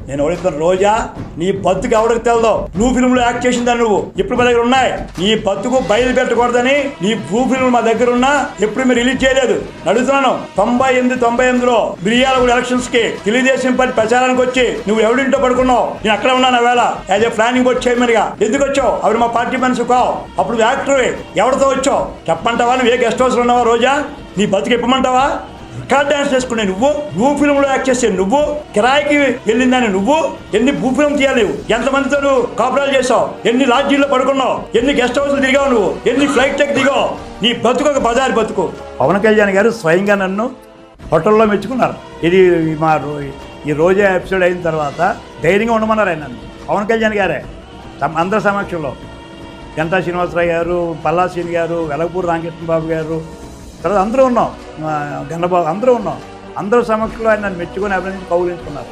నేను అడుగుతాను, రోజా నీ బతుకు ఎవరికి తెలదో? బ్లూ ఫిల్మ్ లో యాక్ట్ చేసిందని నువ్వు ఇప్పుడు మా దగ్గర ఉన్నాయి. నీ బతుకు బయలు పెట్టకూడదని నీ బ్లూ ఫిల్మ్ మా దగ్గర ఉన్నా ఎప్పుడు మీరు రిలీజ్ చేయలేదు. అడుగుతున్నాను, 98లో మిర్యాలగూడ ఎలక్షన్స్ కి తెలుగుదేశం పార్టీ ప్రచారానికి వచ్చి నువ్వు ఎవరింటో పడుకున్నావు. నేను అక్కడ ఉన్నాను వేళ as a planning board chairman గా. ఎందుకు వచ్చావు? అవి మా పార్టీ మనిషి కావు. అప్పుడు యాక్టర్ ఎవరితో వచ్చావు చెప్పమంటావా? నువ్వు ఏ గెస్ట్ హౌస్ లో ఉన్నావా? రోజా నీ బతుకు ఇప్పమంటావా? రికార్డ్ డాన్స్ చేసుకునే నువ్వు, బ్లూ ఫిల్మ్ లో యాక్ట్ చేసే నువ్వు, కిరాయికి వెళ్ళిందని నువ్వు, ఎన్ని బ్లూ ఫిల్మ్ తీయాలి? ఎంతమందితో నువ్వు కాపురాలు చేసావు? ఎన్ని లాడ్జీల్లో పడుకున్నావు? ఎన్ని గెస్ట్ హౌస్లు తిరిగావు? నువ్వు ఎన్ని ఫ్లైట్ టెక్ దిగావు? నీ బతుకు ఒక బజారు బతుకు. పవన్ కళ్యాణ్ గారు స్వయంగా నన్ను హోటల్లో మెచ్చుకున్నారు. ఇది మా ఈ రోజా ఎపిసోడ్ అయిన తర్వాత ధైర్యంగా ఉండమన్నారు ఆయన నన్ను. పవన్ కళ్యాణ్ గారే అందరి సమక్షంలో, గంటా శ్రీనివాసరావు గారు, పల్లా శ్రీని గారు, వెలగపూడి రామకృష్ణ బాబు గారు, తర్వాత అందరూ ఉన్నాం, గన్నబాబు, అందరూ ఉన్నాం. అందరూ సమక్షంలో ఆయన నన్ను మెచ్చుకొని అభినందించి కౌగులించుకున్నారు.